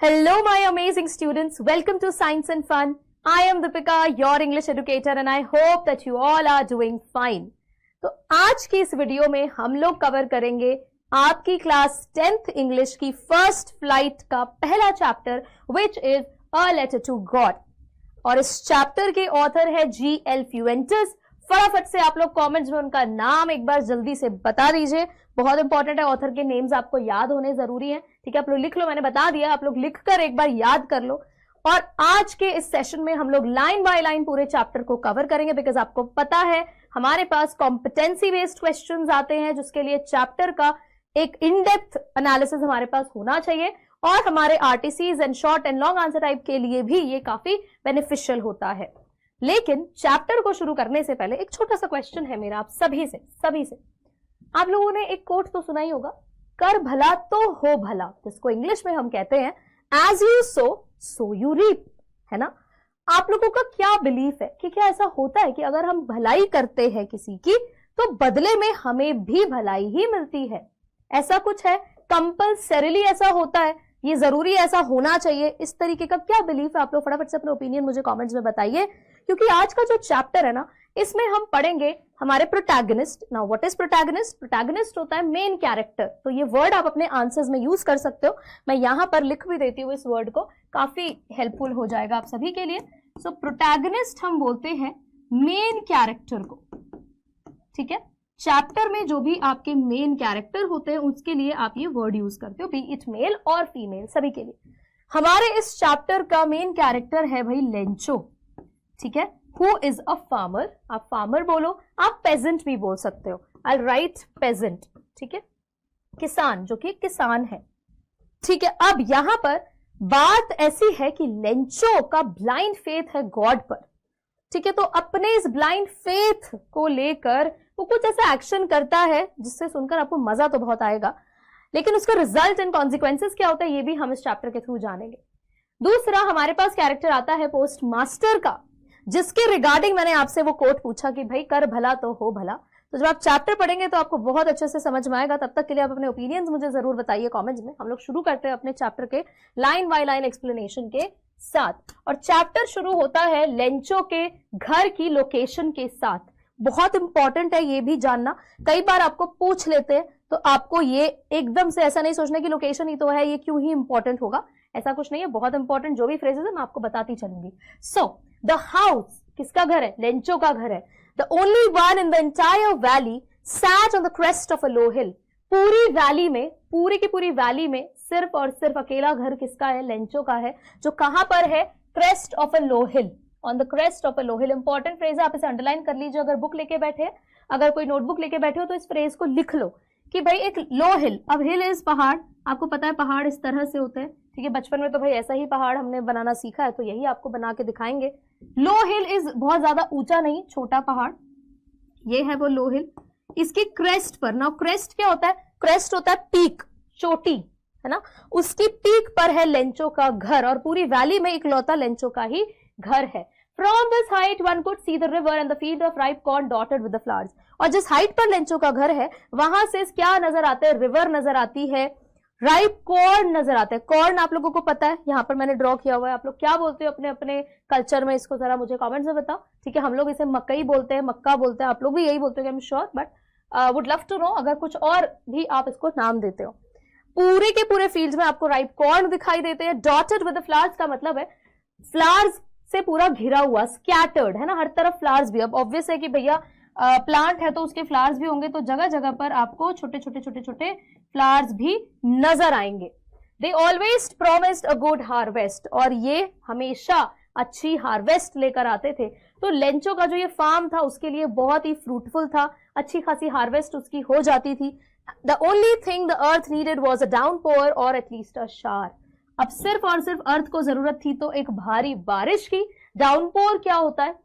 Hello, my amazing students. Welcome to Science and Fun. I am Deepika, your English educator, and I hope that you all are doing fine. तो आज की इस video में हम लोग cover करेंगे आपकी क्लास 10th इंग्लिश की फर्स्ट फ्लाइट का पहला chapter which is a letter to God. और इस चैप्टर के ऑथर है G.L. फ्यूएंटस। फटाफट से आप लोग कमेंट्स में उनका नाम एक बार जल्दी से बता दीजिए, बहुत इंपॉर्टेंट है, ऑथर के नेम्स आपको याद होने जरूरी है। ठीक है, आप लोग लिख लो, मैंने बता दिया, आप लोग लिख कर एक बार याद कर लो। और आज के इस सेशन में हम लोग लाइन बाय लाइन पूरे चैप्टर को कवर करेंगे, बिकॉज आपको पता है हमारे पास कॉम्पिटेंसी बेस्ड क्वेश्चंस आते हैं, जिसके लिए चैप्टर का एक इन डेप्थ एनालिसिस हमारे पास होना चाहिए, और हमारे RTCs and short and long answer type के लिए भी ये काफी बेनिफिशियल होता है। लेकिन चैप्टर को शुरू करने से पहले एक छोटा सा क्वेश्चन है मेरा आप सभी से। आप लोगों ने एक कोट तो सुना ही होगा, कर भला तो हो भला, जिसको इंग्लिश में हम कहते हैं as you sow you reap, है ना। आप लोगों का क्या बिलीफ है कि क्या ऐसा होता है कि अगर हम भलाई करते हैं किसी की तो बदले में हमें भी भलाई ही मिलती है? ऐसा कुछ है? कंपल्सरीली ऐसा होता है? ये जरूरी ऐसा होना चाहिए? इस तरीके का क्या बिलीफ है? आप लोग फटाफट से अपने ओपिनियन मुझे कमेंट्स में बताइए, क्योंकि आज का जो चैप्टर है ना, इसमें हम पढ़ेंगे हमारे protagonist. Now what is protagonist? Protagonist होता है मेन कैरेक्टर। तो ये वर्ड आप अपने आंसर्स में यूज कर सकते हो, मैं यहां पर लिख भी देती हूँ इस वर्ड को, काफी हेल्पफुल हो जाएगा आप सभी के लिए। सो प्रोटैगनिस्ट हम बोलते हैं मेन कैरेक्टर को। ठीक है, चैप्टर में जो भी आपके मेन कैरेक्टर होते हैं उसके लिए आप ये वर्ड यूज करते हो, बी इट मेल और फीमेल, सभी के लिए। हमारे इस चैप्टर का मेन कैरेक्टर है भाई लेंचो। ठीक है, हु इज अ फार्मर। आप फार्मर बोलो, आप पेजेंट भी बोल सकते हो, आई राइट पेजेंट। ठीक है, किसान, जो कि किसान है। ठीक है, अब यहां पर बात ऐसी है कि लेंचो का ब्लाइंड फेथ है गॉड पर। ठीक है, तो अपने इस ब्लाइंड फेथ को लेकर वो कुछ ऐसा एक्शन करता है जिससे सुनकर आपको मजा तो बहुत आएगा, लेकिन उसका रिजल्ट एंड कॉन्सिक्वेंसेस क्या होता है ये भी हम इस चैप्टर के थ्रू जानेंगे। दूसरा हमारे पास कैरेक्टर आता है पोस्ट मास्टर का, जिसके रिगार्डिंग मैंने आपसे वो कोट पूछा कि भाई कर भला तो हो भला। तो जब आप चैप्टर पढ़ेंगे तो आपको बहुत अच्छे से समझ में आएगा। तब तक के लिए आप अपने ओपिनियंस मुझे जरूर बताइए कमेंट्स में। हम लोग शुरू करते हैं अपने चैप्टर के लाइन बाय लाइन एक्सप्लेनेशन के साथ। और चैप्टर शुरू होता है लेंचो के घर की लोकेशन के साथ। बहुत इंपॉर्टेंट है ये भी जानना, कई बार आपको पूछ लेते हैं, तो आपको ये एकदम से ऐसा नहीं सोचना कि लोकेशन ही तो है, ये क्यों ही इंपॉर्टेंट होगा, ऐसा कुछ नहीं है। बहुत इंपॉर्टेंट जो भी फ्रेजेस है मैं आपको बताती चलूंगी। सो द हाउस, किसका घर है? लेंचो का घर है। The only one in the entire valley sat on the crest of a low hill. पूरी वैली में, पूरी की पूरी वैली में सिर्फ और सिर्फ अकेला घर किसका है? लेंचो का है, जो कहां पर है? Crest of a low hill, on the crest of a low hill. Important phrase है, आप इसे अंडरलाइन कर लीजिए। अगर बुक लेके बैठे, अगर कोई नोटबुक लेके बैठे हो तो इस फ्रेज को लिख लो कि भाई एक लो हिल। अब हिल इज पहाड़, आपको पता है पहाड़ इस तरह से होते हैं। ठीक है, बचपन में तो भाई ऐसा ही पहाड़ हमने बनाना सीखा है, तो यही आपको बना के दिखाएंगे। लो हिल इज बहुत ज्यादा ऊंचा नहीं, छोटा पहाड़, ये है वो लो हिल। इसकी क्रेस्ट पर, ना क्रेस्ट क्या होता है? क्रेस्ट होता है पीक, चोटी, है ना। उसकी पीक पर है लेंचो का घर, और पूरी वैली में इकलौता लेंचो का ही घर है। From this height one could see the river and the field of ripe corn dotted with the flowers। और जिस हाइट पर लेंचो का घर है वहां से क्या नजर आते हैं? रिवर नजर आती है, राइप कॉर्न नजर आता है। कॉर्न आप लोगों को पता है, यहाँ पर मैंने ड्रॉ किया हुआ है। आप लोग क्या बोलते हो अपने अपने कल्चर में? इसको जरा मुझे कमेंट्स में बताओ। ठीक है, हम लोग इसे मकई बोलते हैं, मक्का बोलते हैं, आप लोग भी यही बोलते हो, I am sure, but would love to know अगर कुछ और भी आप इसको नाम देते हो। पूरे के पूरे फील्ड में आपको राइप कॉर्न दिखाई देते हैं। डॉटेड विद द फ्लावर्स का मतलब है फ्लावर्स से पूरा घिरा हुआ, स्कैटर्ड, है ना, हर तरफ फ्लावर्स भी। अब ऑब्वियस है कि भैया प्लांट है तो उसके फ्लावर्स भी होंगे, तो जगह जगह पर आपको छोटे छोटे छोटे छोटे फ्लावर्स भी नजर आएंगे। They always promised a good harvest, और ये हमेशा अच्छी हार्वेस्ट लेकर आते थे। तो लेंचो का जो ये फार्म था उसके लिए बहुत ही फ्रूटफुल था, अच्छी खासी हार्वेस्ट उसकी हो जाती थी। The only thing the earth needed was a downpour और एटलीस्ट अ शावर। अब सिर्फ और सिर्फ अर्थ को जरूरत थी तो एक भारी बारिश की। डाउनपोर क्या होता है?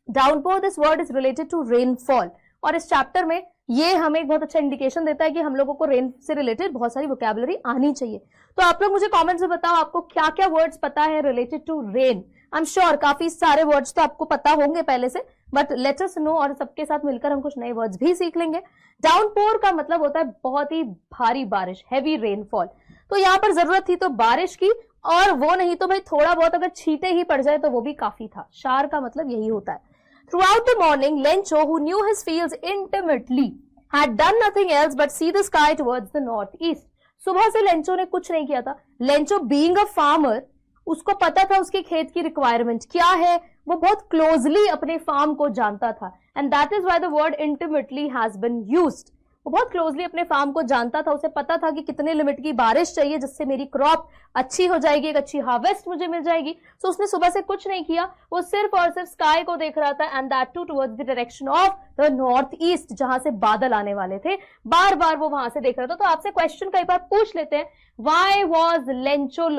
Downpour, this word is related to rainfall, और इस चैप्टर में ये हमें एक बहुत अच्छा इंडिकेशन देता है कि हम लोगों को रेन से रिलेटेड बहुत सारी वोकैबुलरी आनी चाहिए। तो आप लोग मुझे कमेंट्स में बताओ आपको क्या क्या वर्ड्स पता है related to rain. I am sure काफी सारे वर्ड्स तो आपको पता होंगे पहले से, बट लेट अस नो, और सबके साथ मिलकर हम कुछ नए वर्ड्स भी सीख लेंगे। डाउनपोर का मतलब होता है बहुत ही भारी बारिश, हैवी रेनफॉल। तो यहाँ पर जरूरत थी तो बारिश की, और वो नहीं तो भाई थोड़ा बहुत अगर छींटे ही पड़ जाए तो वो भी काफी था। शार का मतलब यही होता है। Throughout the morning, Lencho, who knew his fields intimately, had done nothing else but see the sky towards the northeast. सुबह से लेंचो ने कुछ नहीं किया था। लेंचो being a farmer, उसको पता था उसके खेत की रिक्वायरमेंट क्या है, वो बहुत क्लोजली अपने फार्म को जानता था, and that is why the word intimately has been used. वो बहुत क्लोजली अपने फार्म को जानता था, उसे पता था कि कितने लिमिट की बारिश चाहिए जिससे मेरी क्रॉप अच्छी हो जाएगी, एक अच्छी हार्वेस्ट मुझे मिल जाएगी। सो उसने सुबह से कुछ नहीं किया, वो सिर्फ और सिर्फ स्काई को देख रहा था, and that too towards the direction of the north east, जहां से बादल आने वाले थे। बार बार वो वहां से देख रहा था। तो आपसे क्वेश्चन कई बार पूछ लेते हैं, why was Lencho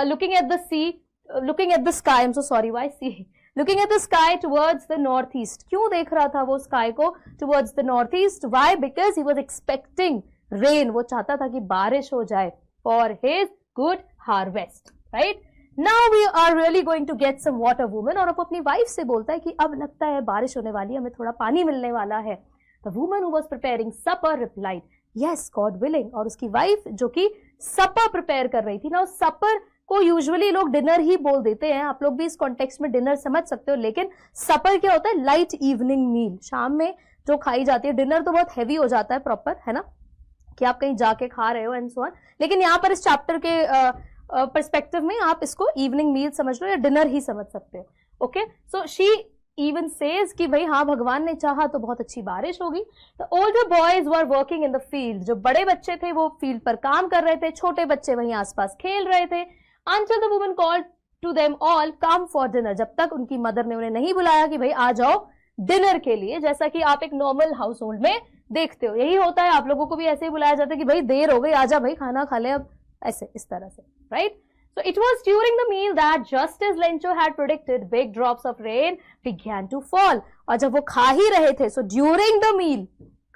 looking at the sea, looking at the sky, I'm so sorry, why sea? Looking at the sky towards the northeast. क्यों देख रहा था वो स्काई को towards the northeast? Why? Because he was expecting rain. वो चाहता था कि बारिश हो जाए for his good harvest, right? Now we are really going to get some water, woman. और वो अपनी वाइफ से बोलता है कि अब लगता है बारिश होने वाली है, हमें थोड़ा पानी मिलने वाला है। The woman who was preparing supper replied, yes, God willing. और उसकी वाइफ जो कि सपर प्रिपेयर कर रही थी ना, उस सपर को यूजुअली लोग डिनर ही बोल देते हैं, आप लोग भी इस कॉन्टेक्स्ट में डिनर समझ सकते हो, लेकिन सपर क्या होता है? लाइट इवनिंग मील, शाम में जो खाई जाती है। डिनर तो बहुत हैवी हो जाता है प्रॉपर, है ना, कि आप कहीं जाके खा रहे हो एंड सो ऑन, लेकिन यहाँ पर इस चैप्टर के पर्सपेक्टिव में आप इसको इवनिंग मील समझ लो या डिनर ही समझ सकते हो। Okay, so she even says कि भाई हाँ, भगवान ने चाहा तो बहुत अच्छी बारिश होगी। The older boys were working in the field, जो बड़े बच्चे थे वो फील्ड पर काम कर रहे थे, छोटे बच्चे वहीं आसपास खेल रहे थे। Until the woman called to them all, come for dinner, जब तक उनकी मदर ने उन्हें नहीं बुलाया कि भाई आ जाओ डिनर के लिए, जैसा कि आप एक नॉर्मल हाउस होल्ड में देखते हो। यही होता है, आप लोगों को भी ऐसे ही बुलाया जाता है कि भाई देर हो गई, आजा भाई खाना खा ले अब, ऐसे इस तरह से, right? So it was during the meal that just as Lencho had predicted, big drops of rain began to fall. और जब वो खा ही रहे थे, so during the meal,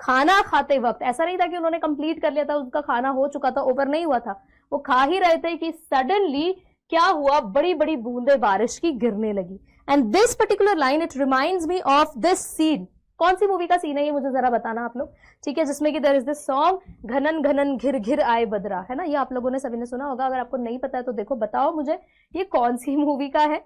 खाना खाते वक्त, ऐसा नहीं था कि उन्होंने कंप्लीट कर लिया था, उनका खाना हो चुका था, ओवर नहीं हुआ था, वो खा ही रहे थे कि सडनली क्या हुआ, बड़ी बड़ी बूंदे बारिश की गिरने लगी। And this particular line, it reminds me of this scene. कौन सी मूवी का सीन है ये मुझे जरा बताना आप लोग, ठीक है, जिसमें कि देयर इज दिस सॉन्ग घनन घनन घिर घिर आए बदरा, है ना, ये आप लोगों ने सभी ने सुना होगा। अगर आपको नहीं पता है तो देखो, बताओ मुझे ये कौन सी मूवी का है,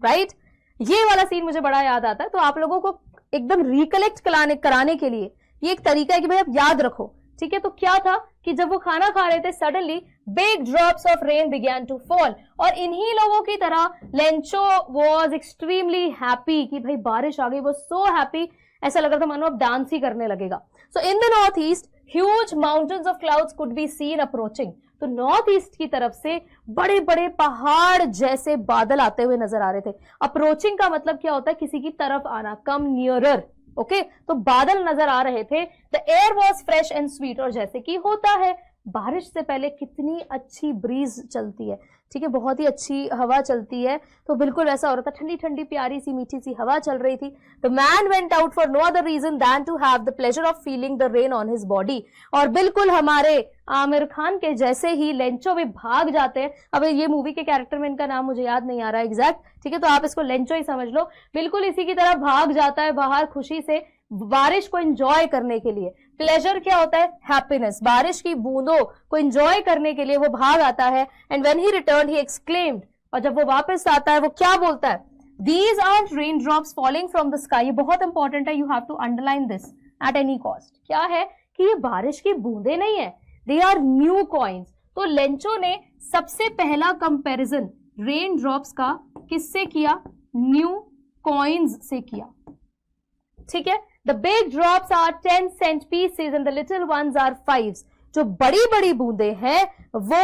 राइट? ये वाला सीन मुझे बड़ा याद आता है। तो आप लोगों को एकदम रिकलेक्ट कराने के लिए ये एक तरीका है कि भाई आप याद रखो, ठीक है। तो क्या था कि जब वो खाना खा रहे थे, suddenly big drops of rain began to fall, और इन्हीं लोगों की तरह लेंचो वाज एक्सट्रीमली हैप्पी कि भाई बारिश आ गई। वो सो हैप्पी, ऐसा लग रहा था मानो अब डांस ही करने लगेगा। So in the north east huge mountains of clouds could be seen approaching. तो नॉर्थ ईस्ट की तरफ से बड़े बड़े पहाड़ जैसे बादल आते हुए नजर आ रहे थे। अप्रोचिंग का मतलब क्या होता है? किसी की तरफ आना, कम नियरर। ओके, तो बादल नजर आ रहे थे। The air was fresh and sweet, और जैसे कि होता है बारिश से पहले कितनी अच्छी ब्रीज चलती है, ठीक है, बहुत ही अच्छी हवा चलती है। तो बिल्कुल ऐसा हो रहा था, ठंडी ठंडी प्यारी सी मीठी सी हवा चल रही थी। The man went out for no other reason than to have the pleasure of feeling the rain on his body. और बिल्कुल हमारे आमिर खान के जैसे ही लेंचो भी भाग जाते हैं। अब ये मूवी के कैरेक्टर में इनका नाम मुझे याद नहीं आ रहा है एग्जैक्ट, ठीक है, तो आप इसको लेंचो ही समझ लो। बिल्कुल इसी की तरह भाग जाता है बाहर खुशी से बारिश को एंजॉय करने के लिए। प्लेजर क्या होता है? हैप्पीनेस। बारिश की बूंदों को एंजॉय करने के लिए वो भाग आता है। And when he return he exclaimed, और जब वो वापस आता है वो क्या बोलता है? These are rain drops falling from the sky. ये बहुत इंपॉर्टेंट है, you have to underline this at any cost. क्या है कि ये बारिश की बूंदे नहीं है, दे आर न्यू कॉइन्स। तो लेंचो ने सबसे पहला कंपैरिजन रेन ड्रॉप्स का किससे किया? न्यू कॉइन्स से किया, ठीक है। The big drops are 10 cent pieces and the little ones are 5s. जो बड़ी बड़ी बूंदे हैं वो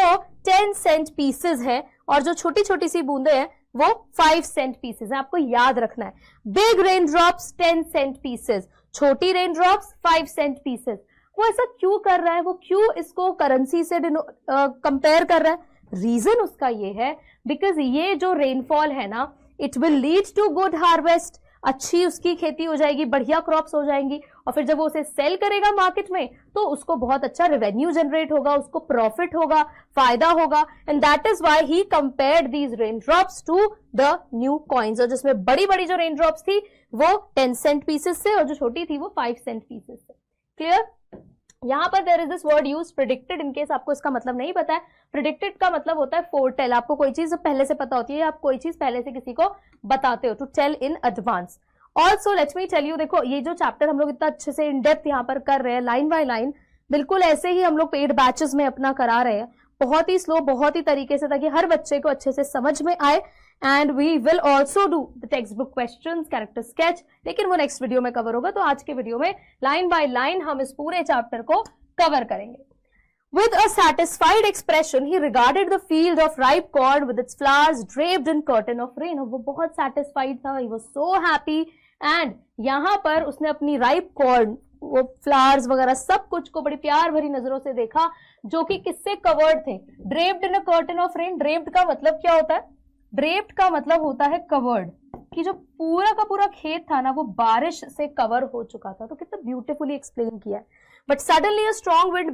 10 cent pieces है, और जो छोटी छोटी सी बूंदे हैं वो 5 cent pieces है। आपको याद रखना है, big rain drops 10 cent pieces, छोटी रेन ड्रॉप्स 5 cent pieces। वो ऐसा क्यों कर रहा है? वो क्यों इसको करेंसी से कंपेयर कर रहा है? रीजन उसका ये है, बिकॉज ये जो रेनफॉल है ना, it will lead to good harvest. अच्छी उसकी खेती हो जाएगी, बढ़िया क्रॉप्स हो जाएंगी, और फिर जब वो उसे सेल करेगा मार्केट में तो उसको बहुत अच्छा रेवेन्यू जनरेट होगा, उसको प्रॉफिट होगा, फायदा होगा। And that is why he compared these rain drops to the new coins. और जिसमें बड़ी बड़ी जो रेन ड्रॉप्स थी वो 10 cent पीसेस से, और जो छोटी थी वो 5 cent पीसेस से। क्लियर? यहाँ पर there is this word use predicted, in case आपको इसका मतलब नहीं पता है। प्रिडिक्टेड का मतलब होता है फोरटेल, आपको कोई चीज पहले से पता होती है, आप कोई चीज पहले से किसी को बताते हो, to tell in advance. Also let me tell you, देखो ये जो चैप्टर हम लोग इतना अच्छे से इन डेप्थ यहाँ पर कर रहे हैं, लाइन बाय लाइन, बिल्कुल ऐसे ही हम लोग पेड बैचेस में अपना करा रहे हैं, बहुत ही स्लो, बहुत ही तरीके से, ताकि हर बच्चे को अच्छे से समझ में आए। And we will also do the text book question, character sketch, लेकिन वो नेक्स्ट वीडियो में कवर होगा। तो आज के वीडियो में लाइन बाय लाइन हम इस पूरे चैप्टर को कवर करेंगे। With a satisfied expression, he regarded the field of ripe corn with its flowers draped in curtain of rain. वो बहुत satisfied था, he was so happy, and यहाँ पर उसने अपनी ripe corn, वो फ्लावर्स वगैरह सब कुछ को बड़ी प्यार भरी नजरों से देखा, जो कि किससे कवर्ड थे, draped in a curtain of rain. Draped का मतलब क्या होता है? ड्रेप्ड का मतलब होता है कवर्ड, कि जो पूरा का पूरा खेत था ना वो बारिश से कवर हो चुका था। तो कितना ब्यूटीफुली एक्सप्लेन किया है। But suddenly a strong wind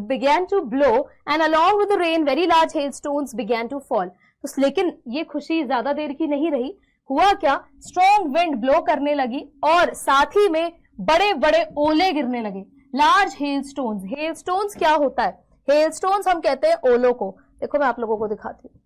began to blow and along with the rain very large hailstones began to fall. तो लेकिन ये खुशी ज्यादा देर की नहीं रही। हुआ क्या? स्ट्रॉन्ग विंड ब्लो करने लगी और साथ ही में बड़े बड़े ओले गिरने लगे। लार्ज हेलस्टोन्स, हेलस्टोन्स क्या होता है? हेलस्टोन्स हम कहते हैं ओलों को। देखो मैं आप लोगों को दिखाती हूँ,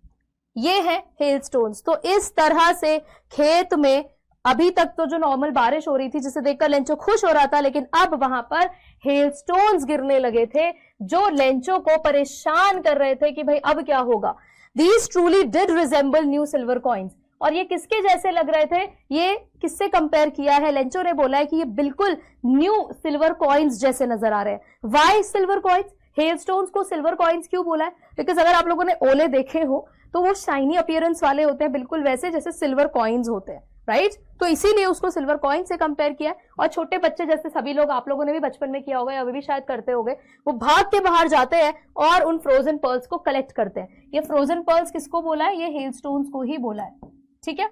ये है हेलस्टोन्स। तो इस तरह से खेत में अभी तक तो जो नॉर्मल बारिश हो रही थी जिसे देखकर लेंचो खुश हो रहा था, लेकिन अब वहां पर हेलस्टोन्स गिरने लगे थे जो लेंचो को परेशान कर रहे थे कि भाई अब क्या होगा। These truly did resemble new silver coins, और ये किसके जैसे लग रहे थे? ये किससे कंपेयर किया है? लेंचो ने बोला है कि ये बिल्कुल न्यू सिल्वर कॉइन्स जैसे नजर आ रहे हैं। Y silver coins? हेलस्टोन्स को सिल्वर कॉइन्स क्यों बोला है? बिकॉज अगर आप लोगों ने ओले देखे हो तो वो शाइनी अपीयरेंस वाले होते हैं, बिल्कुल वैसे जैसे सिल्वर कॉइन्स होते हैं, राइट? तो इसीलिए उसको सिल्वर कॉइन से कंपेयर किया है। और छोटे बच्चे जैसे सभी लोग, आप लोगों ने भी बचपन में किया होगा या अभी भी शायद करते होंगे, वो भाग के बाहर जाते हैं और उन फ्रोजन पर्ल्स को कलेक्ट करते हैं। ये फ्रोजन पर्ल्स किसको बोला है? ये हेलस्टोन्स को ही बोला है, ठीक है।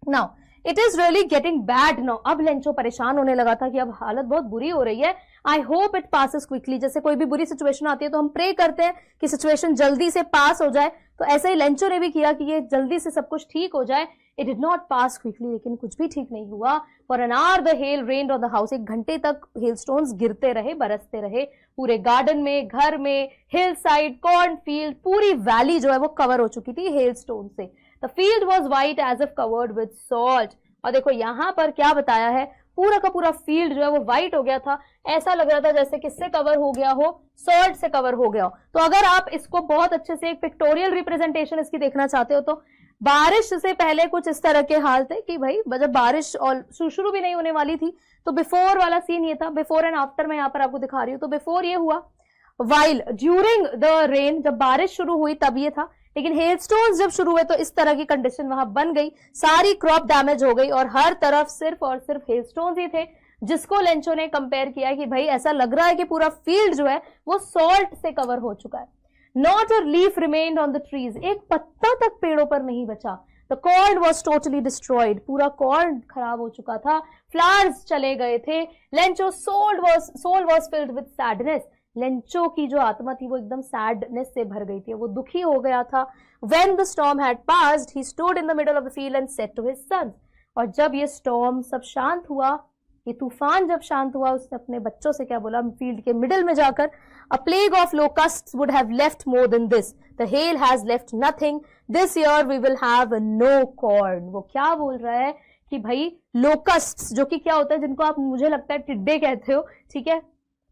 Now it is really getting bad now. अब लेंचो परेशान होने लगा था कि अब हालत बहुत बुरी हो रही है। I hope it passes quickly. जैसे कोई भी बुरी सिचुएशन आती है तो हम प्रे करते हैं कि सिचुएशन जल्दी से पास हो जाए, तो ऐसे ही लेंचो ने भी किया कि ये जल्दी से सब कुछ ठीक हो जाए। It did not pass quickly, लेकिन कुछ भी ठीक नहीं हुआ। For an hour the hell rained on the house. 1 घंटे तक हेलस्टोन्स गिरते रहे, बरसते रहे पूरे गार्डन में, घर में, हिल साइड, कॉर्न फील्ड, पूरी वैली जो है वो कवर हो चुकी थी हेलस्टोन से। The field was white as if covered with salt. और देखो यहाँ पर क्या बताया है, पूरा का पूरा फील्ड जो है वो व्हाइट हो गया था। ऐसा लग रहा था जैसे किससे कवर हो गया हो? सॉल्ट से कवर हो गया हो। तो अगर आप इसको बहुत अच्छे से एक पिक्टोरियल रिप्रेजेंटेशन इसकी देखना चाहते हो तो बारिश से पहले कुछ इस तरह के हाल थे कि भाई जब बारिश और शुरू भी नहीं होने वाली थी तो बिफोर वाला सीन ये था। बिफोर एंड आफ्टर मैं यहाँ पर आपको दिखा रही हूँ। तो बिफोर ये हुआ, वाइल ड्यूरिंग द रेन, जब बारिश शुरू हुई तब ये था, लेकिन हेलस्टोन्स जब शुरू हुए तो इस तरह की कंडीशन वहां बन गई, सारी क्रॉप डैमेज हो गई और हर तरफ सिर्फ और सिर्फ हेलस्टोन्स ही थे, जिसको लेंचो ने कंपेयर किया कि भाई ऐसा लग रहा है कि पूरा फील्ड जो है वो सॉल्ट से कवर हो चुका है। Not a leaf remained on the trees. एक पत्ता तक पेड़ों पर नहीं बचा। The corn was totally destroyed. पूरा कॉर्न खराब हो चुका था, फ्लावर्स चले गए थे। Lencho soul was filled with sadness. Lencho की जो आत्मा थी वो एकदम सैडनेस से भर गई थी, वो दुखी हो गया था। When the storm had passed, he stood in the middle of the field and said to his sons. और जब ये स्टॉर्म सब शांत हुआ, ये तूफान जब शांत हुआ, उसने अपने बच्चों से क्या बोला? फील्ड के मिडिल में जाकर, A plague of locusts would have left more than this. The hail has left nothing. This year we will have no corn. वो क्या बोल रहा है कि भाई लोकस्ट्स, जो कि क्या होता है, जिनको आप मुझे लगता है टिड्डे कहते हो, ठीक है,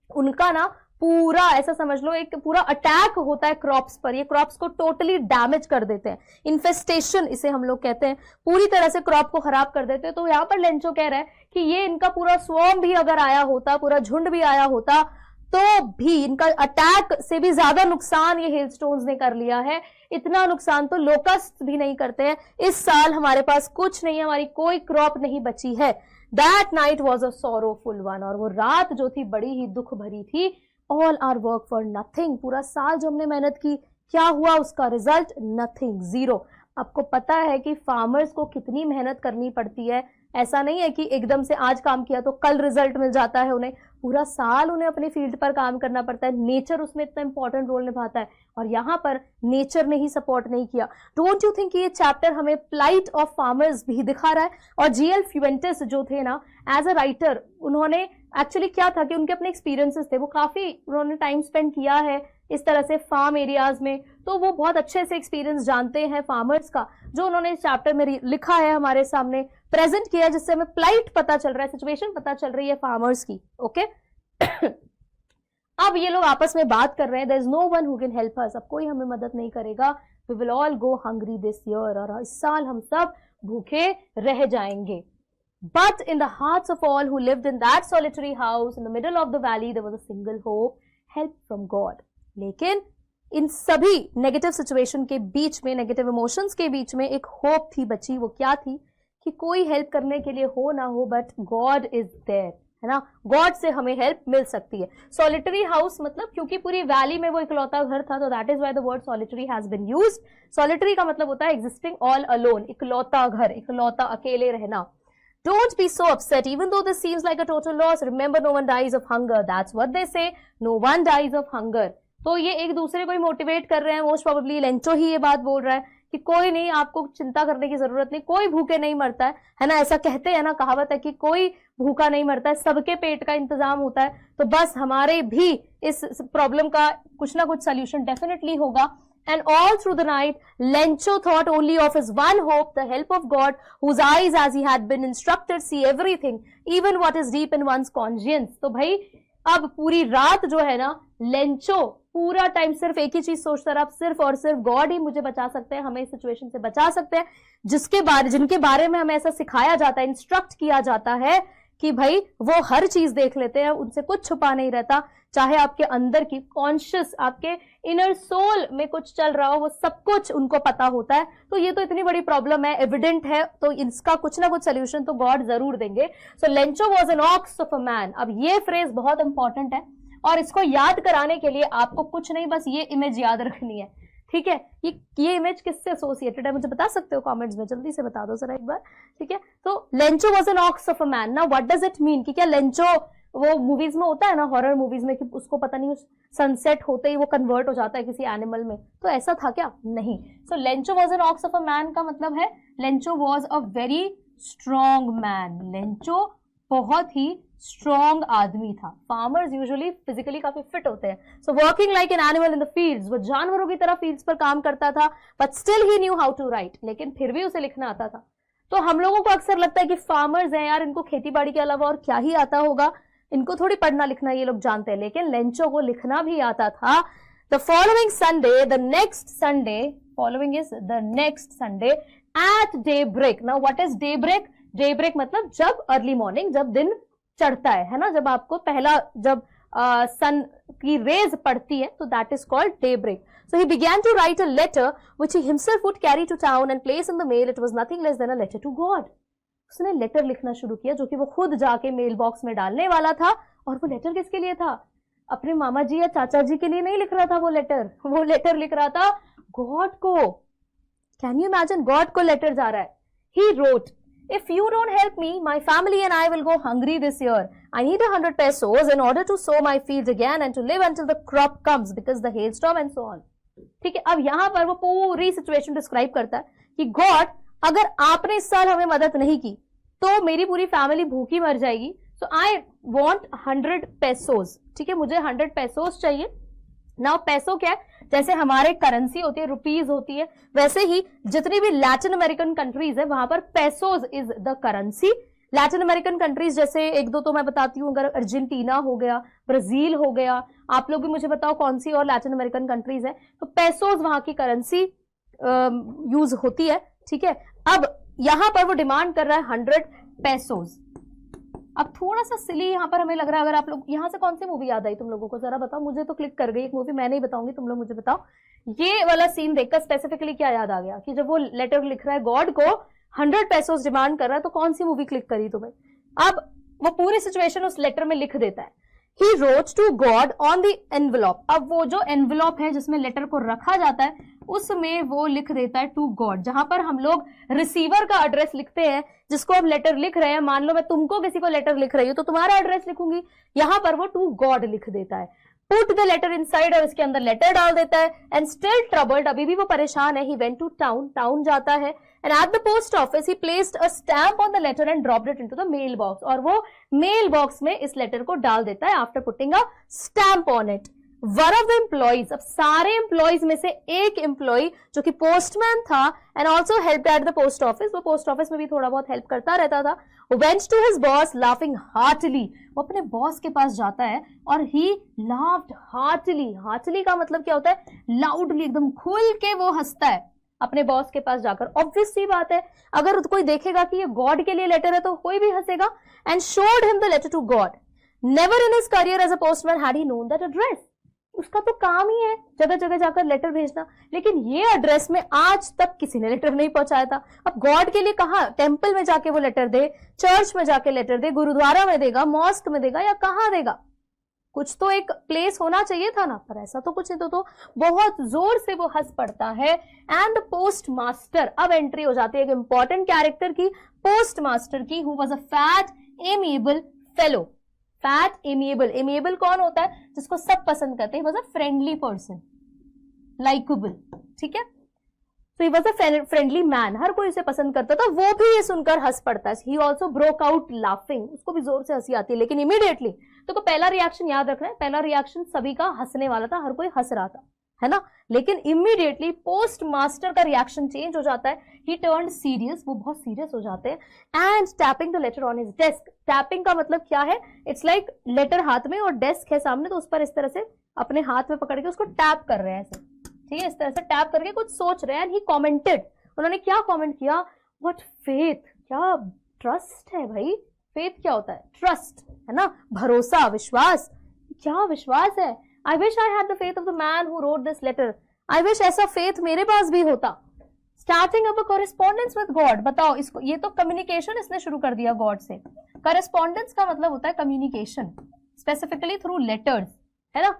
उनका ना पूरा ऐसा समझ लो एक पूरा अटैक होता है क्रॉप्स पर। ये क्रॉप्स को टोटली डैमेज कर देते हैं। इन्फेस्टेशन इसे हम लोग कहते हैं, पूरी तरह से क्रॉप को खराब कर देते हैं। तो यहाँ पर लेंचो कह रहा है कि ये इनका पूरा स्वॉर्म भी अगर आया होता, पूरा झुंड भी आया होता, तो भी इनका अटैक से भी ज्यादा नुकसान ये हेलस्टोन्स ने कर लिया है। इतना नुकसान तो लोकस्ट भी नहीं करते हैं। इस साल हमारे पास कुछ नहीं है, हमारी कोई क्रॉप नहीं बची है। That night was a sorrowful one. और वो रात जो थी बड़ी ही दुख भरी थी। All our work for nothing. पूरा साल जो हमने मेहनत की, क्या हुआ उसका रिजल्ट? Nothing, zero. आपको पता है कि फार्मर्स को कितनी मेहनत करनी पड़ती है ऐसा नहीं है कि एकदम से आज काम किया तो कल रिजल्ट मिल जाता है उन्हें, पूरा साल उन्हें अपनी फील्ड पर काम करना पड़ता है। नेचर उसमें इतना इंपॉर्टेंट रोल निभाता है और यहाँ पर नेचर ने ही सपोर्ट नहीं किया। डोंट यू थिंक ये चैप्टर हमें प्लाइट ऑफ फार्मर्स भी दिखा रहा है? और जीएल फ्यूवेंटस जो थे ना, एज अ राइटर, उन्होंने एक्चुअली क्या था कि उनके अपने एक्सपीरियंसेस थे, वो काफी उन्होंने टाइम स्पेंड किया है इस तरह से फार्म एरियाज में, तो वो बहुत अच्छे से एक्सपीरियंस जानते हैं फार्मर्स का, जो उन्होंने इस चैप्टर में लिखा है, हमारे सामने प्रेजेंट किया, जिससे हमें प्लाइट पता चल रहा है, सिचुएशन पता चल रही है फार्मर्स की। ओके अब ये लोग आपस में बात कर रहे हैं, there is no one who can help us, अब कोई हमें मदद नहीं करेगा, we will all go hungry this year, और इस साल हम सब भूखे रह जाएंगे। But in the hearts of all who lived in that solitary house in the middle of the valley, there was a single hope, help from God. लेकिन इन सभी नेगेटिव सिचुएशन के बीच में, नेगेटिव इमोशंस के बीच में एक होप थी बची। वो क्या थी? कि कोई हेल्प करने के लिए हो ना हो, बट गॉड इज देयर, है ना, गॉड से हमें हेल्प मिल सकती है। सॉलिटरी हाउस मतलब क्योंकि पूरी वैली में वो इकलौता घर था, तो that is why the word solitary has been used. Solitary का मतलब होता है एग्जिस्टिंग ऑल अलोन, इकलौता घर, इकलौता अकेले रहना। Don't be so upset, even though this seems like a total loss. Remember, no one dies of hunger. That's what they say. No one dies of hunger. तो ये एक दूसरे को ही मोटिवेट कर रहे हैं। मोस्ट प्रोबेबली लेंचो ही ये बात बोल रहा है कि कोई नहीं, आपको चिंता करने की जरूरत नहीं, कोई भूखे नहीं मरता है ना, ऐसा कहते हैं ना, कहावत है कि कोई भूखा नहीं मरता है, सबके पेट का इंतजाम होता है। तो बस हमारे भी इस प्रॉब्लम का कुछ ना कुछ सोल्यूशन डेफिनेटली होगा। And all through the night, Lencho thought only of his one hope, the help of God, whose eyes, as he had been instructed, see everything, even what is deep in one's conscience. तो भाई अब पूरी रात जो है ना, Lencho पूरा time सिर्फ एक ही चीज सोचता रहा, सिर्फ और सिर्फ गॉड ही मुझे बचा सकते हैं, हमें इस सिचुएशन से बचा सकते हैं, जिनके बारे में हमें ऐसा सिखाया जाता है, इंस्ट्रक्ट किया जाता है कि भाई वो हर चीज देख लेते हैं, उनसे कुछ छुपा नहीं रहता, चाहे आपके अंदर की कॉन्शियस, आपके इनर सोल में कुछ चल रहा हो, वो सब कुछ उनको पता होता है। तो ये तो इतनी बड़ी प्रॉब्लम है, एविडेंट है, तो इसका कुछ ना कुछ सोल्यूशन तो गॉड जरूर देंगे। So Lencho was an ox of a man. अब ये फ्रेज बहुत इंपॉर्टेंट है और इसको याद कराने के लिए आपको कुछ नहीं, बस ये इमेज याद रखनी है, ठीक है। ये इमेज किससे एसोसिएटेड है मुझे बता सकते हो कमेंट्स में, जल्दी से बता दो जरा एक बार, ठीक है। तो Lencho was an ox of a man. Now what does it mean? कि क्या लेंचो वो मूवीज में होता है ना, हॉरर मूवीज में, कि उसको पता नहीं सनसेट होते ही वो कन्वर्ट हो जाता है किसी एनिमल में, तो ऐसा था क्या? नहीं। So Lencho was an ox of a man का मतलब है Lencho was a very strong man. Lencho बहुत ही स्ट्रॉन्ग आदमी था। फार्मर्स यूजुअली फिजिकली काफी फिट होते हैं। So working like an animal in the fields, वो जानवरों की तरह फील्ड्स पर काम करता था, but still he knew how to write, लेकिन फिर भी उसे लिखना आता था। तो हम लोगों को अक्सर लगता है कि फार्मर्स हैं यार, इनको खेती बाड़ी के अलावा और क्या ही आता होगा, इनको थोड़ी पढ़ना लिखना ये लोग जानते हैं, लेकिन लेंचो को लिखना भी आता था। The following Sunday, the next Sunday, following is the next Sunday at daybreak. Now what is daybreak? Daybreak मतलब जब अर्ली मॉर्निंग, जब दिन चढ़ता है ना, जब आपको पहला जब सन की रेज पड़ती है, तो that is called daybreak. So he began to write a letter which he himself would carry to town and place in the mail. It was nothing less than a letter to God. उसने letter लिखना शुरू किया जो कि वो खुद जाके mail box में डालने वाला था। और वो लेटर किसके लिए था? अपने मामा जी या चाचा जी के लिए नहीं लिख रहा था वो लेटर लिख रहा था गॉड को। Can you imagine? गॉड को लेटर जा रहा है। He wrote, if you don't help me, my family and I will go hungry this year. I need 100 pesos in order to sow my fields again and to live until the crop comes because the hailstorm and so on. ठीक है, अब यहां पर वो पूरी situation describe करता है कि गॉड, अगर आपने इस साल हमें मदद नहीं की तो मेरी पूरी फैमिली भूखी मर जाएगी। सो आई वॉन्ट 100 पेसोज, ठीक है, मुझे 100 पेसोज चाहिए। नाउ पैसो क्या है? जैसे हमारे करेंसी होती है, रुपीज होती है, वैसे ही जितनी भी लैटिन अमेरिकन कंट्रीज है वहां पर pesos is the currency. Latin American countries जैसे एक दो तो मैं बताती हूँ, अगर अर्जेंटीना हो गया, ब्राजील हो गया, आप लोग भी मुझे बताओ कौन सी और लैटिन अमेरिकन कंट्रीज है, तो पेसोज वहां की करेंसी यूज होती है, ठीक है। अब यहां पर वो डिमांड कर रहा है 100 पेसोज। अब थोड़ा सा सिली यहाँ पर हमें लग रहा है, अगर आप लोग यहाँ से कौन सी मूवी याद आई तुम लोगों को जरा बताओ, मुझे तो क्लिक कर गई एक मूवी, मैं नहीं बताऊंगी, तुम लोग मुझे बताओ। ये वाला सीन देखकर स्पेसिफिकली क्या याद आ गया कि जब वो लेटर लिख रहा है गॉड को, 100 पेसोज डिमांड कर रहा है, तो कौन सी मूवी क्लिक करी तुम्हें? अब वो पूरी सिचुएशन उस लेटर में लिख देता है। He wrote to God on the envelope। अब वो जो एनवेलॉप है जिसमें लेटर को रखा जाता है, उसमें वो लिख देता है टू गॉड। जहां पर हम लोग रिसीवर का एड्रेस लिखते हैं, जिसको हम लेटर लिख रहे हैं, मान लो मैं तुमको किसी को लेटर लिख रही हूं तो तुम्हारा एड्रेस लिखूंगी, यहां पर वो टू गॉड लिख देता है। पुट द लेटर इनसाइड, और इसके अंदर लेटर डाल देता है। एंड स्टिल ट्रबल्ड, अभी भी वो परेशान है, he went to town, town जाता है। And at the post office he placed a stamp on the letter and dropped it into the mail box, और वो मेल बॉक्स में इस लेटर को डाल देता है after putting a stamp on it. One of the employees, अब सारे एम्प्लॉइज में से एक एम्प्लॉय जो कि पोस्टमैन था and also help at the post office, वो पोस्ट ऑफिस में भी थोड़ा बहुत हेल्प करता रहता था, went to his boss laughing heartily, वो अपने बॉस के पास जाता है और ही लाफ्ड हार्टली। हार्टली का मतलब क्या होता है? लाउडली, एकदम खुल के वो हंसता है अपने बॉस के पास जाकर। ऑब्वियस सी बात है, अगर कोई देखेगा कि ये गॉड के लिए लेटर है तो कोई भी हंसेगा। And showed him the letter to God. Never in his career as a postman had he known that address. उसका तो काम ही है जगह जगह जाकर लेटर भेजना, लेकिन ये एड्रेस में आज तक किसी ने लेटर नहीं पहुंचाया था। अब गॉड के लिए कहाँ, टेंपल में जाके वो लेटर दे, चर्च में जाके लेटर दे, गुरुद्वारा में देगा, मॉस्क में देगा, या कहाँ देगा? कुछ तो एक प्लेस होना चाहिए था ना, पर ऐसा तो कुछ नहीं। तो बहुत जोर से वो हंस पड़ता है। एंड पोस्ट मास्टर, अब एंट्री हो जाती है एक इंपॉर्टेंट कैरेक्टर की, पोस्ट मास्टर की, who was a fat amiable fellow. Fat amiable, amiable कौन होता है? जिसको सब पसंद करते हैं। He was a friendly person, likeable, ठीक है। तो he was a friendly man, हर कोई उसे पसंद करता था। वो भी ये सुनकर हंस पड़ता है। He also broke out laughing, उसको भी जोर से हंसी आती है, लेकिन इमीडिएटली, तो पहला रिएक्शन याद रखना है, पहला रिएक्शन सभी का हंसने वाला था, हर कोई हंस रहा था, है ना। लेकिन इमीडिएटली पोस्ट मास्टर का रिएक्शन चेंज हो जाता है। ही टर्न्ड सीरियस, वो बहुत सीरियस हो जाते हैं। And tapping the later on his desk. Tapping का मतलब क्या है? इट्स लाइक लेटर हाथ में और डेस्क है सामने, तो उस पर इस तरह से अपने हाथ में पकड़ के उसको टैप कर रहे हैं ऐसे, ठीक है, इस तरह से टैप करके कुछ सोच रहे हैं। एंड ही कॉमेंटेड, उन्होंने क्या कॉमेंट किया? व्हाट फेथ, क्या ट्रस्ट है भाई। फेथ क्या होता है? ट्रस्ट, है ना, भरोसा, विश्वास। क्या विश्वास है? I wish I had the faith of the man who wrote this letter. I wish ऐसा faith मेरे पास भी होता. Starting up a correspondence with God. बताओ इसको, ये तो communication इसने शुरू कर दिया God से। Correspondence का मतलब होता है communication, specifically through letters, है ना।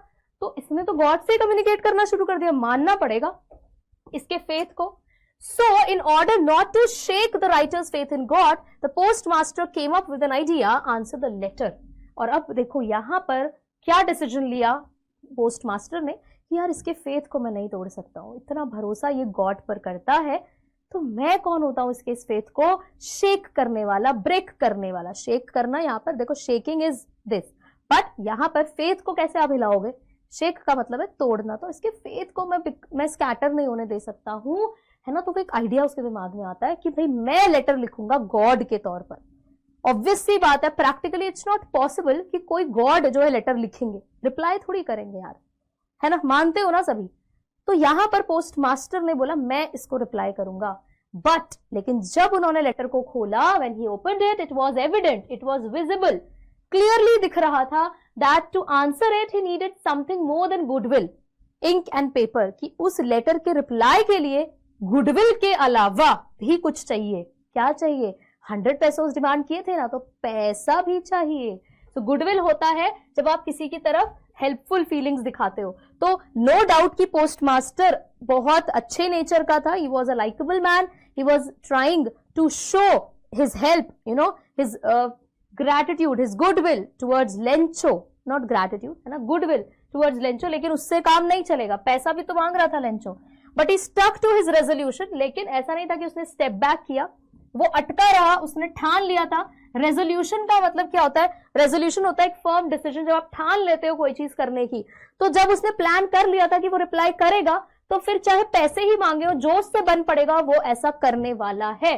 तो इसने तो God से communicate करना शुरू कर दिया, मानना पड़ेगा इसके faith को। So, in order not to shake the writer's faith in God, the postmaster came up with an idea, answer the letter. और अब देखो यहाँ पर क्या डिसीजन लिया पोस्टमास्टर ने कि यार इसके फेथ को मैं नहीं तोड़ सकता हूँ, इतना भरोसा ये गॉड पर करता है, तो मैं कौन होता हूँ इसके इस फेथ को शेक करने वाला, ब्रेक करने वाला। शेक करना, यहाँ पर देखो शेकिंग इज दिस, बट यहाँ पर फेथ को कैसे आप हिलाओगे? शेक का मतलब है तोड़ना, तो इसके फेथ को मैं स्कैटर नहीं होने दे सकता हूँ, है ना। तो एक आइडिया उसके दिमाग में आता है कि भाई मैं लेटर लिखूंगा गॉड के तौर पर। ऑब्वियस सी बात है, प्रैक्टिकली इट्स नॉट पॉसिबल कि कोई गॉड जो है लेटर लिखेंगे, रिप्लाई थोड़ी करेंगे यार, है ना, मानते हो ना सभी। तो यहां पर पोस्ट मास्टर ने बोला मैं इसको रिप्लाई करूंगा, बट लेकिन जब उन्होंने लेटर को खोला, when he opened it, it was evident, it was visible, clearly दिख रहा था that to answer it he needed something more than goodwill, ink and paper, कि उस लेटर के रिप्लाई के लिए गुडविल के अलावा भी कुछ चाहिए। क्या चाहिए? 100 पैसों डिमांड किए थे ना, तो पैसा भी चाहिए। तो गुडविल होता है जब आप किसी की तरफ हेल्पफुल फीलिंग्स दिखाते हो। तो नो डाउट कि पोस्ट मास्टर बहुत अच्छे नेचर का था, he was a likeable man, he was trying to show his help, you know, his gratitude, his goodwill towards Lencho, not gratitude, है ना, गुडविल टुवर्ड्स लेंचो। लेकिन उससे काम नहीं चलेगा, पैसा भी तो मांग रहा था Lencho, but he stuck to his resolution. लेकिन ऐसा नहीं था कि उसने स्टेप बैक किया, वो अटका रहा, उसने ठान लिया था। रेजोल्यूशन का मतलब क्या होता है? रेजोल्यूशन होता है एक फर्म डिसीजन, जब आप ठान लेते हो कोई चीज करने की। तो जब उसने प्लान कर लिया था कि वो रिप्लाई करेगा, तो फिर चाहे पैसे ही मांगे हो, जोश से बन पड़ेगा, वो ऐसा करने वाला है।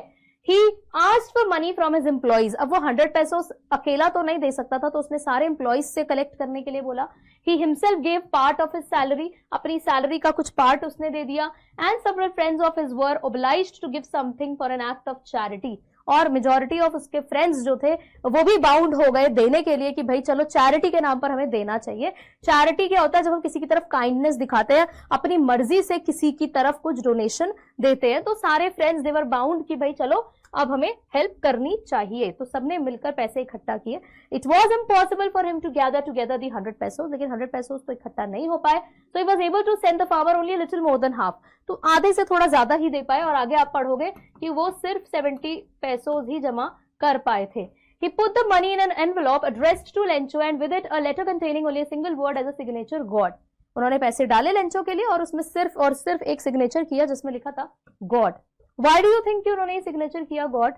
He asked for money from his employees. अब वो 100 पैसों अकेला तो नहीं दे सकता था, तो उसने सारे एम्प्लॉइज से कलेक्ट करने के लिए बोला। He himself gave part of his salary, अपनी सैलरी का कुछ पार्ट उसने दे दिया। And several friends of his were obliged to give something for an act of charity. और मेजॉरिटी ऑफ उसके फ्रेंड्स जो थे वो भी बाउंड हो गए देने के लिए कि भाई चलो चैरिटी के नाम पर हमें देना चाहिए। चैरिटी क्या होता है? जब हम किसी की तरफ काइंडनेस दिखाते हैं, अपनी मर्जी से किसी की तरफ कुछ डोनेशन देते हैं, तो सारे फ्रेंड्स दे वर बाउंड कि भाई चलो अब हमें हेल्प करनी चाहिए। तो सबने मिलकर पैसे इकट्ठा किए। It was impossible for him to gather together the 100 pesos, लेकिन 100 pesos तो इकट्ठा नहीं हो पाए। So he was able to send the farmer only little more than half, तो आधे से थोड़ा ज्यादा ही दे पाए। और आगे आप पढ़ोगे कि वो सिर्फ 70 pesos ही जमा कर पाए थे। He put the money in an envelope addressed to Lencho and with it a letter containing only a single word as a signature, God. उन्होंने पैसे डाले लेंचो के लिए और उसमें सिर्फ और सिर्फ एक सिग्नेचर किया जिसमें लिखा था God. Why do you think कि उन्होंने ये सिग्नेचर किया God?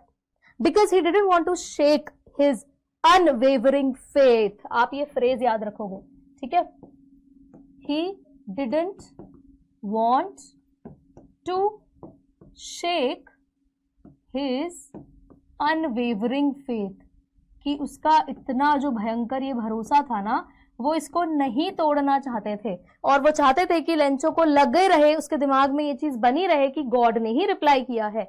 Because he didn't want to shake his unwavering faith. आप ये फ्रेज याद रखोगे, ठीक है? He didn't want to shake his unwavering faith, कि उसका इतना जो भयंकर ये भरोसा था ना, वो इसको नहीं तोड़ना चाहते थे। और वो चाहते थे कि लेंचो को लगे रहे, उसके दिमाग में ये चीज बनी रहे कि गॉड ने ही रिप्लाई किया है।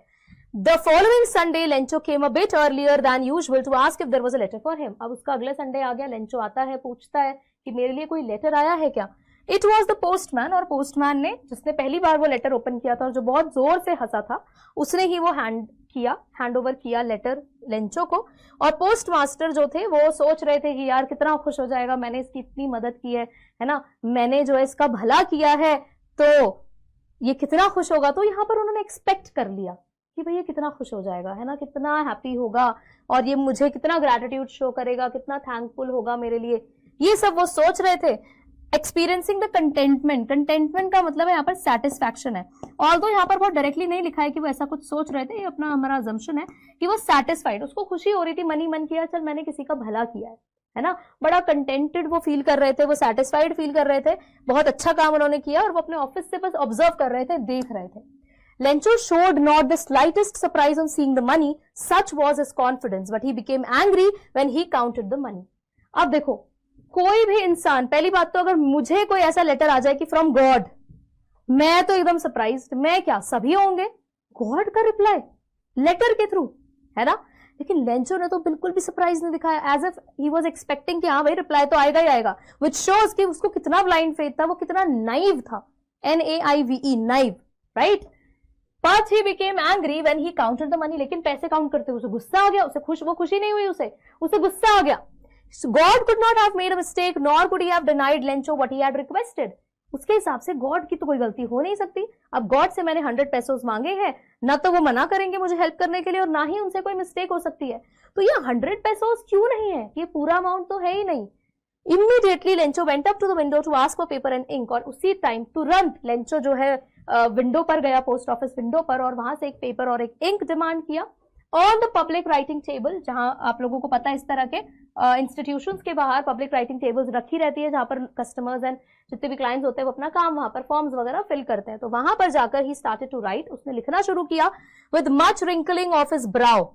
The following Sunday Lencho came a bit earlier than usual to ask if there was a letter for him. अब उसका अगले संडे आ गया, लेंचो आता है, पूछता है कि मेरे लिए कोई लेटर आया है क्या? इट वॉज द पोस्टमैन, और पोस्टमैन ने, जिसने पहली बार वो लेटर ओपन किया था और जो बहुत जोर से हंसा था, उसने ही वो हैंड ओवर किया लेटर लेंचो को। और पोस्ट मास्टर जो थे वो सोच रहे थे कि यार कितना खुश हो जाएगा, मैंने इसकी इतनी मदद की है ना, मैंने जो है इसका भला किया है, तो ये कितना खुश होगा। तो यहाँ पर उन्होंने एक्सपेक्ट कर लिया कि भाई ये कितना खुश हो जाएगा, है ना, कितना हैप्पी होगा और ये मुझे कितना ग्रैटिट्यूड शो करेगा, कितना थैंकफुल होगा मेरे लिए, ये सब वो सोच रहे थे। एक्सपीरियंसिंग द कंटेंटमेंट, कंटेंटमेंट का मतलब है यहाँ पर सेटिस्फैक्शन है। ऑल्दो यहाँ पर बहुत डायरेक्टली नहीं लिखा है कि वो ऐसा कुछ सोच रहे थे, ये अपना हमारा अजम्पशन है कि वो सेटिस्फाइड, उसको खुशी हो रही थी, मन किया चल मैंने किसी का भला किया है ना, बड़ा कंटेंटेड वो फील कर रहे थे, वो सेटिस्फाइड फील कर रहे थे, बहुत अच्छा काम उन्होंने किया। और वो अपने ऑफिस से बस ऑब्जर्व कर रहे थे, देख रहे थे। Lencho showed not the slightest surprise on seeing the money, such was his confidence, but he became angry when he counted the money. अब देखो, कोई भी इंसान, पहली बात तो अगर मुझे कोई ऐसा लेटर आ जाए कि फ्रॉम गॉड, मैं तो एकदम सरप्राइज्ड, मैं क्या, सभी होंगे, गॉड का रिप्लाई लेटर के थ्रू, है ना। लेकिन लेंचो ने तो बिल्कुल भी सरप्राइज नहीं दिखाया, as if he was expecting कि हाँ भाई रिप्लाई तो आएगा ही आएगा, व्हिच शोज कि उसको कितना ब्लाइंड फेथ था, वो कितना नाइव था, NAIVE, naive, right. But he became angry when he counted the money, लेकिन पैसे काउंट करते हुए उसे गुस्सा आ गया, वो खुशी नहीं हुई, उसे गुस्सा आ गया। So God could not have made a mistake, nor could he have denied Lencho what he had requested. उसके हिसाब से गॉड की तो कोई गलती हो नहीं सकती। अब गॉड से मैंने 100 pesos मांगे हैं, ना तो वो मना करेंगे मुझे हेल्प करने के लिए और ना ही उनसे कोई मिस्टेक हो सकती है। तो ये 100 pesos क्यों नहीं है, ये पूरा अमाउंट तो है ही नहीं। Immediately Lencho went up to the window to ask for paper and ink, और उसी टाइम तुरंत लेंचो जो है विंडो पर गया, पोस्ट ऑफिस विंडो पर, और वहां से एक पेपर और एक इंक डिमांड किया। On the public writing table, जहां आप लोगों को पता है इस तरह के इंस्टीट्यूशंस के बाहर पब्लिक राइटिंग टेबल्स रखी रहती है, जहां पर कस्टमर्स एंड जितने भी क्लाइंट्स होते हैं वो अपना काम वहां पर फॉर्म्स वगैरह फिल करते हैं। तो वहां पर जाकर ही स्टार्टेड टू राइट, उसने लिखना शुरू किया with much wrinkling of his brow.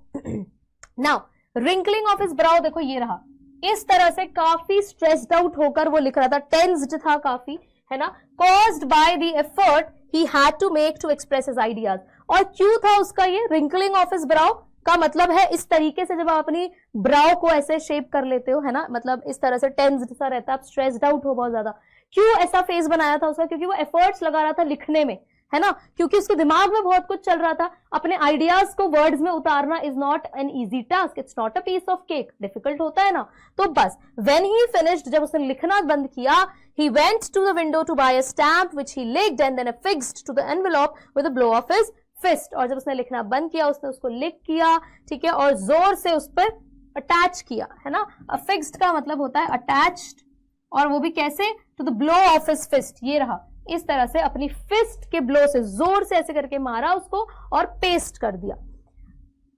Now wrinkling of his brow देखो ये रहा, इस तरह से काफी स्ट्रेस्ड आउट होकर वो लिख रहा था, टेंस्ड था काफी, है ना, caused by the effort he had to make to express his ideas। और क्यों था उसका ये रिंकलिंग ऑफ हिज ब्राउ का मतलब है इस तरीके से जब आप अपनी ब्राउ को ऐसे शेप कर लेते हो, है ना, मतलब इस तरह से टेंस्ड सा रहता है, आप स्ट्रेस्ड आउट हो बहुत ज्यादा। क्यों ऐसा फेस बनाया था उसका? क्योंकि वो एफर्ट्स लगा रहा था लिखने में, है ना, क्योंकि उसके दिमाग में बहुत कुछ चल रहा था। अपने आइडियाज को वर्ड्स में उतारना is not an easy task, it's not a piece of cake, difficult होता है ना। तो बस व्हेन ही फिनिश्ड, जब उसने लिखना बंद किया, he went to the window to buy a stamp which he licked and then affixed to the envelope with a blow of his fist। और जब उसने लिखना बंद किया उसने उसको लिक किया, ठीक है, और जोर से उस पर अटैच किया, है ना। affixed का मतलब होता है अटैच्ड, और वो भी कैसे, to the blow of his fist, ये रहा, इस तरह से अपनी फिस्ट के ब्लो से जोर से ऐसे करके मारा उसको और पेस्ट कर दिया।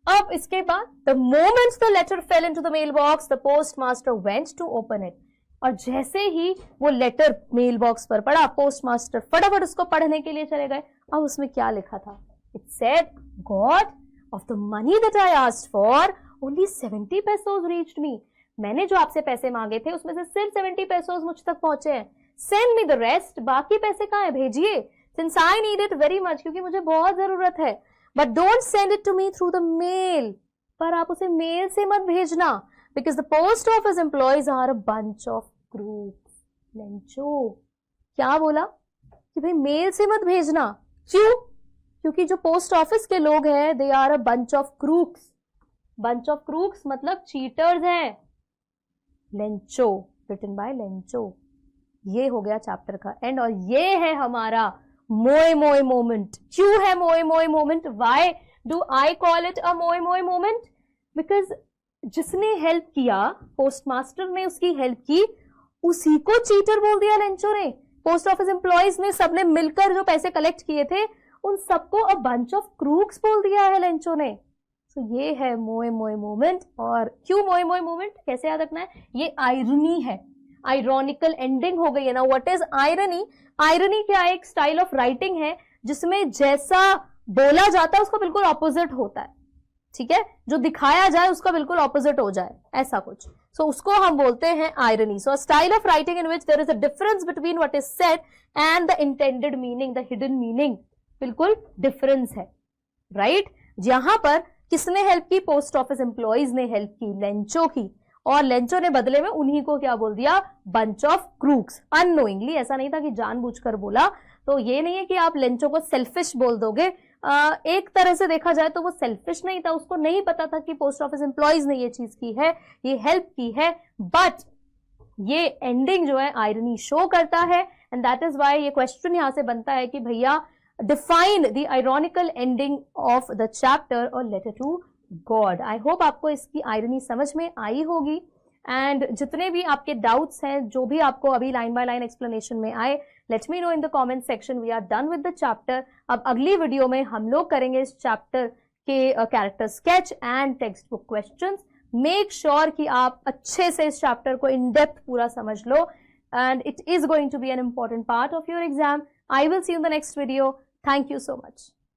अब इसके बाद the moment the letter fell into the mailbox, the postmaster went to open it। और जैसे ही वो लेटर मेल बॉक्स पर पड़ा, पोस्ट मास्टर फटाफट उसको पढ़ने के लिए चले गए। अब उसमें क्या लिखा था? It said, God of the money that I asked for only 70 pesos reached me. मैंने जो आपसे पैसे मांगे थे उसमें से सिर्फ 70 pesos मुझ तक पहुंचे हैं। सेंड मी द रेस्ट, बाकी पैसे कहाँ है, भेजिए, since I need it very much, क्योंकि मुझे बहुत जरूरत है। But don't send it to me through the mail, पर आप उसे मेल से मत भेजना, because the post office employees are a bunch of crooks। Lencho क्या बोला कि भाई मेल से मत भेजना, क्यों? क्योंकि जो पोस्ट ऑफिस के लोग हैं they are a bunch of crooks. Bunch of crooks मतलब चीटर्स हैं. Lencho, written by Lencho. ये हो गया चैप्टर का एंड और ये है हमारा मोए मोए मोमेंट. क्यों है मोए मोए moment? Why do I call it a मोए मोए मोमेंट? बिकॉज जिसने हेल्प किया, पोस्टमास्टर ने उसकी हेल्प की, उसी को चीटर बोल दिया लेंचो ने. पोस्ट ऑफिस एम्प्लॉयज ने सबने मिलकर जो पैसे कलेक्ट किए थे उन सबको अ बंच ऑफ क्रूक्स बोल दिया है लेंचो ने. तो ये है मोए मोए मोमेंट. और क्यों मोए मोए मोमेंट, कैसे याद रखना है? ये आयरनी है, आयरॉनिकल एंडिंग हो गई है ना. What is irony? आयरनी क्या है? एक स्टाइल ऑफ राइटिंग है जिसमें जैसा बोला जाता है उसका बिल्कुल ऑपोजिट होता है. ठीक है, जो दिखाया जाए उसका बिल्कुल ऑपोजिट हो जाए, ऐसा कुछ. सो उसको हम बोलते हैं irony. So style of writing in which there is a difference between what is said and the intended meaning, the hidden meaning. बिल्कुल डिफरेंस है, राइट? जहां पर किसने हेल्प की? पोस्ट ऑफिस एम्प्लॉयज ने हेल्प की, लेंचो की. और लेंचो ने बदले में उन्हीं को क्या बोल दिया? Bunch of crooks. अननोइंगली, ऐसा नहीं था कि जानबूझकर बोला. तो ये नहीं है कि आप लेंचो को सेल्फिश बोल दोगे. एक तरह से देखा जाए तो वो सेल्फिश नहीं था, उसको नहीं पता था कि पोस्ट ऑफिस एम्प्लॉयज ने ये चीज की है, ये हेल्प की है. बट ये एंडिंग जो है आयरनी शो करता है एंड दैट इज वाई ये क्वेश्चन यहां से बनता है कि भैया define the ironical ending of the chapter और letter to God. I hope आपको इसकी आयरनी समझ में आई होगी. एंड जितने भी आपके डाउट्स हैं, जो भी आपको अभी लाइन बाय लाइन एक्सप्लेनेशन में आए, let me know in the comment section. We are done with the chapter. अब अगली वीडियो में हम लोग करेंगे इस चैप्टर के character sketch and text book questions. Make sure कि आप अच्छे से इस चैप्टर को इन डेप्थ पूरा समझ लो and it is going to be an important part of your exam. I will see you in the next video. Thank you so much.